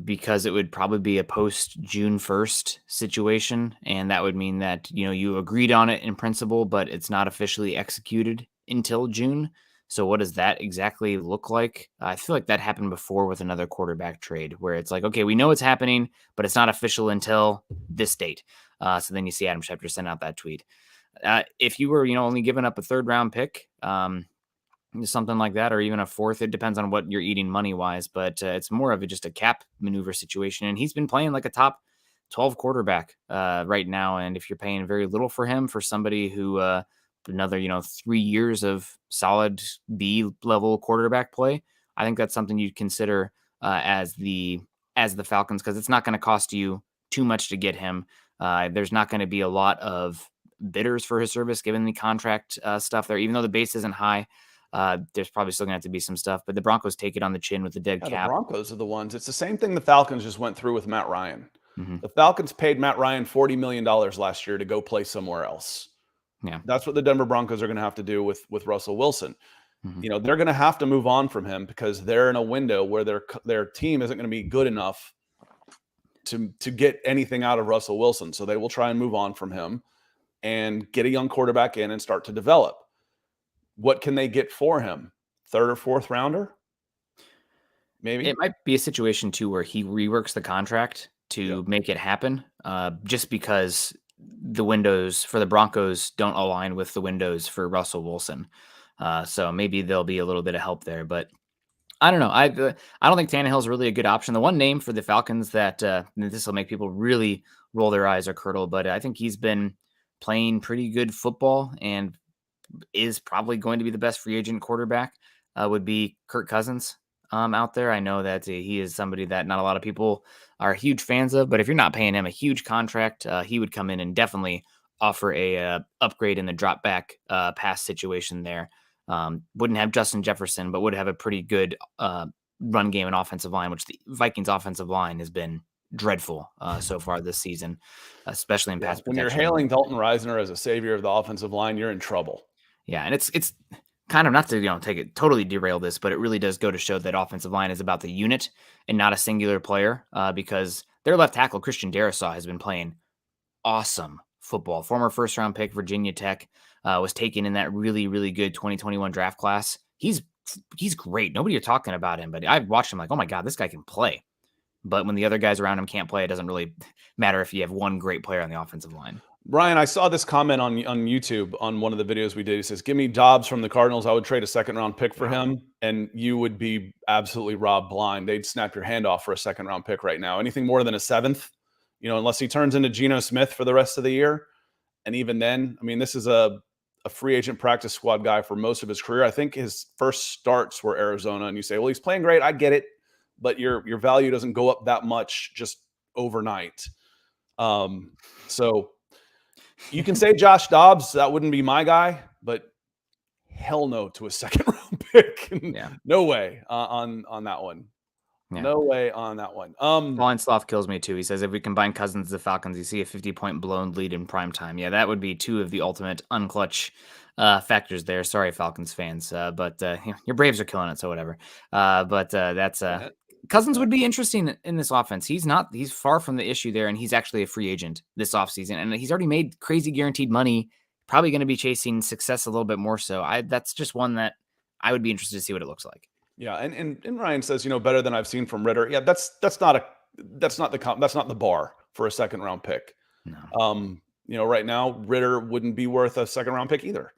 B: because it would probably be a post June 1st situation. And that would mean that, you agreed on it in principle, but it's not officially executed until June. So what does that exactly look like? I feel like that happened before with another quarterback trade where it's like, okay, we know it's happening, but it's not official until this date. So then you see Adam Schefter send out that tweet. If you were, only giving up a third round pick, something like that, or even a fourth, it depends on what you're eating money wise, but it's more of just a cap maneuver situation. And he's been playing like a top 12 quarterback right now. And if you're paying very little for him, for somebody who another 3 years of solid B level quarterback play, I think that's something you'd consider as the Falcons, because it's not going to cost you too much to get him. There's not going to be a lot of bidders for his service given the contract stuff there, even though the base isn't high. There's probably still gonna have to be some stuff, but the Broncos take it on the chin with the dead cap.
A: The Broncos are the ones. It's the same thing the Falcons just went through with Matt Ryan.
B: Mm-hmm.
A: The Falcons paid Matt Ryan $40 million last year to go play somewhere else.
B: Yeah,
A: that's what the Denver Broncos are going to have to do with Russell Wilson.
B: Mm-hmm.
A: They're going to have to move on from him because they're in a window where their team isn't going to be good enough to get anything out of Russell Wilson. So they will try and move on from him and get a young quarterback in and start to develop. What can they get for him? Third or fourth rounder? Maybe.
B: It might be a situation too where he reworks the contract to make it happen, just because the windows for the Broncos don't align with the windows for Russell Wilson. So maybe there'll be a little bit of help there, but I don't know. I don't think Tannehill's really a good option. The one name for the Falcons that this will make people really roll their eyes or curdle, but I think he's been playing pretty good football and is probably going to be the best free agent quarterback, would be Kirk Cousins out there. I know that he is somebody that not a lot of people are huge fans of, but if you're not paying him a huge contract, he would come in and definitely offer a upgrade in the drop back pass situation there. Wouldn't have Justin Jefferson, but would have a pretty good run game and offensive line, which the Vikings offensive line has been dreadful so far this season, especially in pass protection.
A: When you're hailing Dalton Reisner as a savior of the offensive line, you're in trouble.
B: Yeah, and it's kind of, not to take it totally derail this, but it really does go to show that offensive line is about the unit and not a singular player, because their left tackle Christian Darrisaw has been playing awesome football. Former first round pick, Virginia Tech, was taken in that really, really good 2021 draft class. He's great. Nobody are talking about him, but I've watched him like, oh my God, this guy can play. But when the other guys around him can't play, it doesn't really matter if you have one great player on the offensive line.
A: Ryan, I saw this comment on YouTube on one of the videos we did. He says, give me Dobbs from the Cardinals. I would trade a second-round pick for him, and you would be absolutely robbed blind. They'd snap your hand off for a second-round pick right now. Anything more than a seventh, unless he turns into Geno Smith for the rest of the year. And even then, this is a free agent practice squad guy for most of his career. I think his first starts were Arizona, and you say, well, he's playing great. I get it, but your value doesn't go up that much just overnight. So you can say Josh Dobbs, that wouldn't be my guy, but hell no to a second-round pick.
B: Yeah.
A: No way on that one. Yeah. No way on that one.
B: Colin Sloth kills me too. He says, if we combine Cousins to the Falcons, you see a 50-point blown lead in prime time. Yeah, that would be two of the ultimate unclutch factors there. Sorry, Falcons fans, but your Braves are killing it, so whatever. That's Cousins would be interesting in this offense. He's far from the issue there, and he's actually a free agent this offseason, and he's already made crazy guaranteed money, probably going to be chasing success a little bit more so. That's just one that I would be interested to see what it looks like.
A: Yeah, and Ryan says, better than I've seen from Ritter. Yeah, that's not the bar for a second round pick.
B: No.
A: Right now Ritter wouldn't be worth a second round pick either.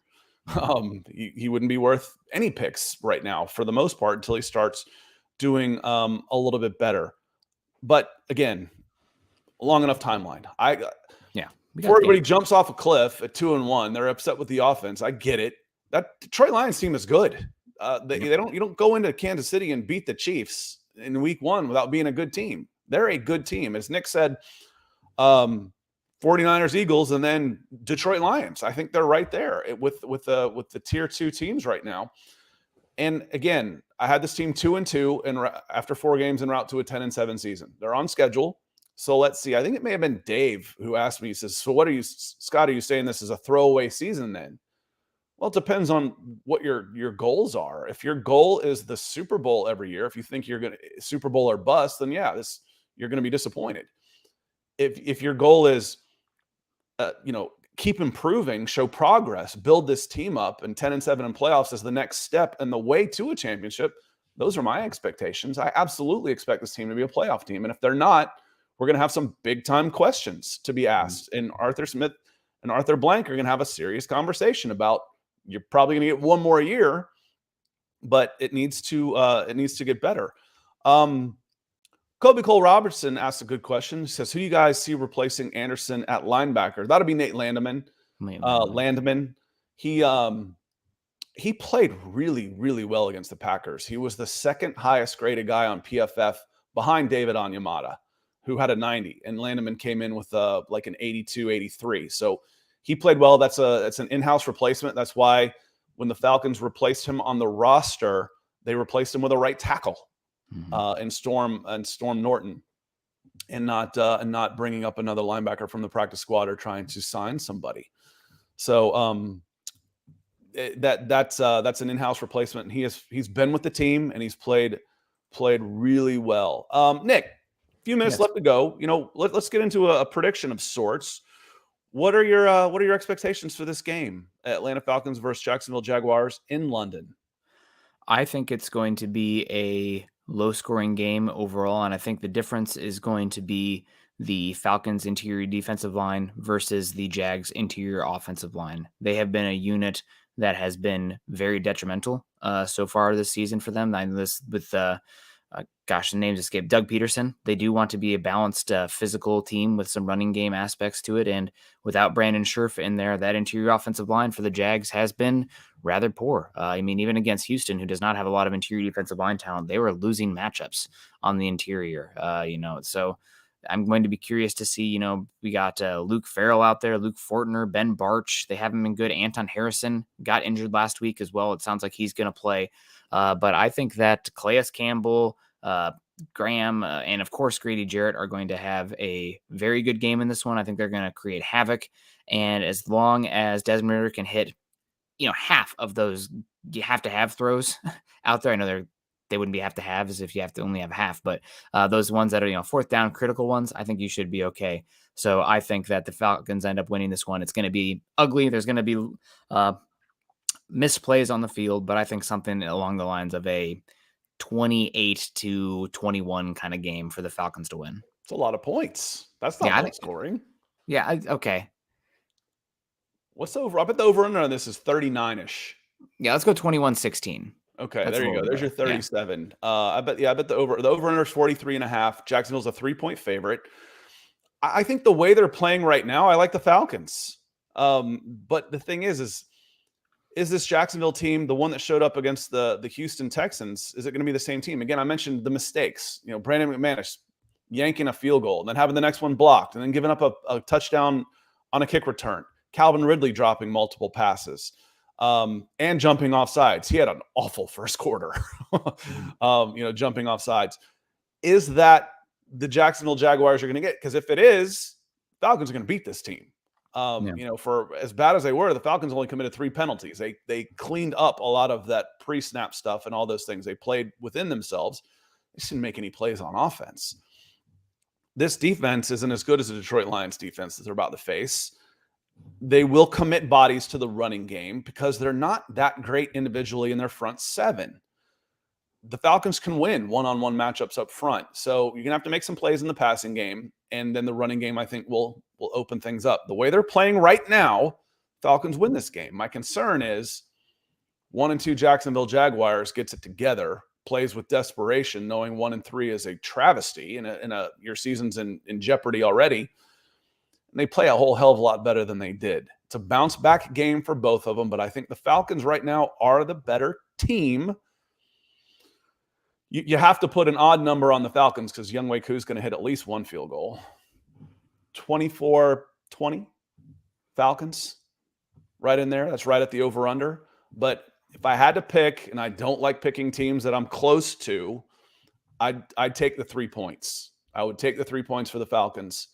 A: He wouldn't be worth any picks right now for the most part until he starts doing a little bit better. But again, a long enough timeline. Before everybody jumps off a cliff at 2-1, they're upset with the offense. I get it. That Detroit Lions team is good. You don't go into Kansas City and beat the Chiefs in week 1 without being a good team. They're a good team. As Nick said, 49ers, Eagles, and then Detroit Lions. I think they're right there with the tier 2 teams right now. And again, I had this team 2-2 and after 4 games en route to a 10-7 season. They're on schedule. So let's see. I think it may have been Dave who asked me, he says, so what are you, Scott, are you saying this is a throwaway season then? Well, it depends on what your goals are. If your goal is the Super Bowl every year, if you think you're going to Super Bowl or bust, then yeah, you're going to be disappointed. If your goal is, keep improving, show progress, build this team up, and 10-7 in playoffs is the next step and the way to a championship, those are my expectations. I absolutely expect this team to be a playoff team. And if they're not, we're going to have some big time questions to be asked. And Arthur Smith and Arthur Blank are going to have a serious conversation about, you're probably going to get one more year, but it needs to get better. Kobe Cole Robertson asked a good question. He says, who do you guys see replacing Anderson at linebacker? That'll be Nate Landman. Landman. He played really, really well against the Packers. He was the second highest graded guy on PFF behind David Onyemata, who had a 90, and Landman came in with like an 82, 83. So he played well. That's an in-house replacement. That's why when the Falcons replaced him on the roster, they replaced him with a right tackle. And Storm Norton, and not bringing up another linebacker from the practice squad or trying to sign somebody. So that's an in-house replacement. And he's been with the team and he's played really well. Nick, a few minutes left to go. Let's get into a prediction of sorts. What are your expectations for this game? Atlanta Falcons versus Jacksonville Jaguars in London.
B: I think it's going to be a low-scoring game overall, and I think the difference is going to be the Falcons' interior defensive line versus the Jags' interior offensive line. They have been a unit that has been very detrimental so far this season for them. I know this with the names escape. Doug Peterson. They do want to be a balanced physical team with some running game aspects to it, and without Brandon Scherff in there, that interior offensive line for the Jags has been rather poor. Even against Houston, who does not have a lot of interior defensive line talent, they were losing matchups on the interior. So I'm going to be curious to see. We got Luke Farrell out there, Luke Fortner, Ben Barch. They haven't been good. Anton Harrison got injured last week as well. It sounds like he's going to play. But I think that Calais Campbell, Graham, and of course Grady Jarrett are going to have a very good game in this one. I think they're going to create havoc. And as long as Desmond Ridder can hit, half of those you have to have throws out there. I know they wouldn't be have to have as if you have to only have half, but those ones that are, fourth down critical ones, I think you should be okay. So I think that the Falcons end up winning this one. It's going to be ugly. There's going to be misplays on the field, but I think something along the lines of a 28-21 kind of game for the Falcons to win.
A: It's a lot of points. That's not low scoring.
B: Yeah. Okay.
A: What's the over? I bet the over-under on this is 39-ish.
B: Yeah, let's go 21-16.
A: Okay, there you go. There's your 37. Yeah. I bet the over-under is 43.5. Jacksonville's a 3-point favorite. I think the way they're playing right now, I like the Falcons. But the thing is this Jacksonville team the one that showed up against the Houston Texans? Is it going to be the same team? Again, I mentioned the mistakes. Brandon McManus yanking a field goal and then having the next one blocked and then giving up a touchdown on a kick return. Calvin Ridley dropping multiple passes and jumping off sides. He had an awful first quarter, jumping off sides. Is that the Jacksonville Jaguars are going to get? Because if it is, Falcons are going to beat this team. For as bad as they were, the Falcons only committed 3 penalties. They cleaned up a lot of that pre-snap stuff and all those things. They played within themselves. They just didn't make any plays on offense. This defense isn't as good as the Detroit Lions defense that they're about to face. They will commit bodies to the running game because they're not that great individually in their front seven. The Falcons can win one-on-one matchups up front. So you're going to have to make some plays in the passing game, and then the running game, I think, will open things up. The way they're playing right now, Falcons win this game. My concern is 1-2 Jacksonville Jaguars gets it together, plays with desperation, knowing 1-3 is a travesty, and your season's in jeopardy already. and they play a whole hell of a lot better than they did. It's a bounce back game for both of them, but I think the Falcons right now are the better team. You have to put an odd number on the Falcons because Younghoe Koo's going to hit at least one field goal. 24-20 Falcons, right in there. That's right at the over-under. But if I had to pick, and I don't like picking teams that I'm close to, I'd take the 3 points. I would take the 3 points for the Falcons,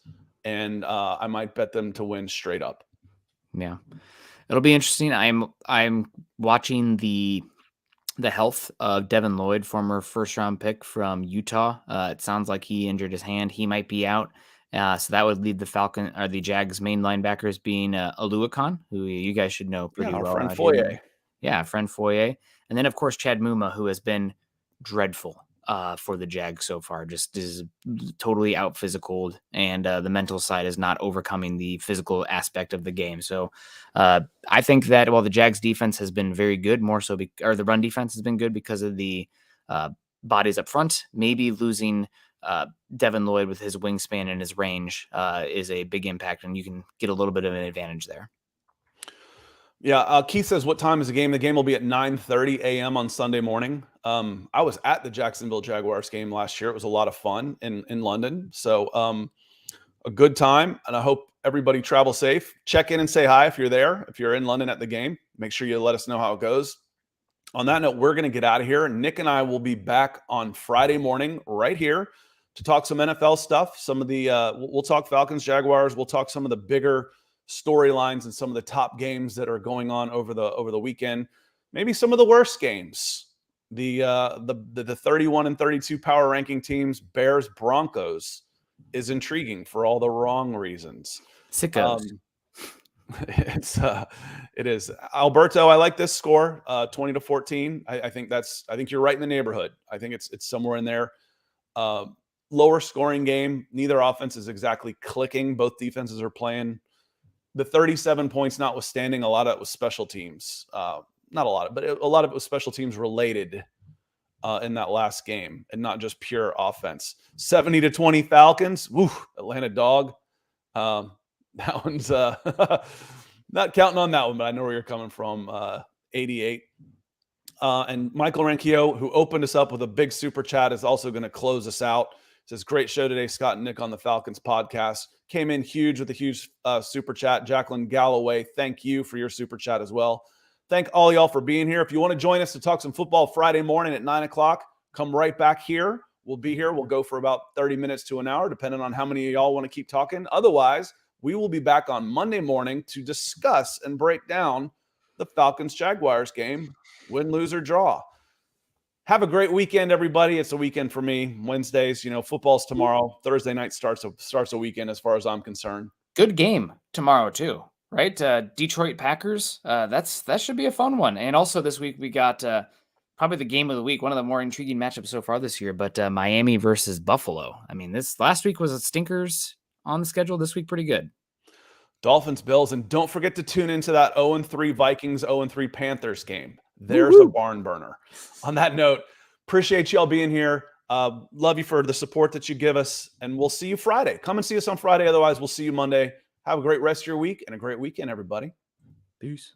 A: and I might bet them to win straight up.
B: Yeah, it'll be interesting. I'm watching the health of Devin Lloyd, former first-round pick from Utah. It sounds like he injured his hand. He might be out. So that would leave the Jags main linebackers being Aluakon, who you guys should know pretty well.
A: Friend Foye.
B: Yeah, friend Foye. And then, of course, Chad Muma, who has been dreadful for the Jags so far. Just is totally out-physicaled, and the mental side is not overcoming the physical aspect of the game. So I think that while the Jags defense has been very good, more so, or the run defense has been good because of the bodies up front, maybe losing Devin Lloyd with his wingspan and his range is a big impact, and you can get a little bit of an advantage there.
A: Yeah, Keith says, what time is the game? The game will be at 9:30 a.m. on Sunday morning. I was at the Jacksonville Jaguars game last year. It was a lot of fun in London. So a good time, and I hope everybody travels safe. Check in and say hi if you're there. If you're in London at the game, make sure you let us know how it goes. On that note, we're going to get out of here. Nick and I will be back on Friday morning right here to talk some NFL stuff. Some of the we'll talk Falcons, Jaguars. We'll talk some of the bigger storylines and some of the top games that are going on over the weekend. Maybe some of the worst games. The 31 and 32 power ranking teams, Bears, Broncos, is intriguing for all the wrong reasons.
B: Sickos.
A: It is. Alberto, I like this score, 20-14. I think you're right in the neighborhood. I think it's somewhere in there. Lower scoring game. Neither offense is exactly clicking. Both defenses are playing. The 37 points notwithstanding, a lot of it was special teams. Not a lot of, but a lot of it was special teams related in that last game, and not just pure offense. 70-20 Falcons. Woo, Atlanta dog. That one's not counting on that one, but I know where you're coming from. 88. And Michael Ranchio, who opened us up with a big super chat, is also going to close us out. Says, great show today, Scott and Nick on the Falcons podcast. Came in huge with a huge super chat. Jacqueline Galloway, thank you for your super chat as well. Thank all y'all for being here. If you want to join us to talk some football Friday morning at 9 o'clock, come right back here. We'll be here. We'll go for about 30 minutes to an hour, depending on how many of y'all want to keep talking. Otherwise, we will be back on Monday morning to discuss and break down the Falcons-Jaguars game, win, lose, or draw. Have a great weekend, everybody. It's a weekend for me. Wednesdays, football's tomorrow. Thursday night starts a weekend as far as I'm concerned.
B: Good game tomorrow too, right? Detroit Packers. That should be a fun one. And also this week we got probably the game of the week, one of the more intriguing matchups so far this year. But Miami versus Buffalo. I mean, this last week was a stinkers on the schedule. This week, pretty good.
A: Dolphins, Bills, and don't forget to tune into that 0-3 Vikings, 0-3 Panthers game. There's a barn burner. On that note, appreciate y'all being here. Love you for the support that you give us, and we'll see you Friday. Come and see us on Friday. Otherwise, we'll see you Monday. Have a great rest of your week and a great weekend, everybody.
B: Peace.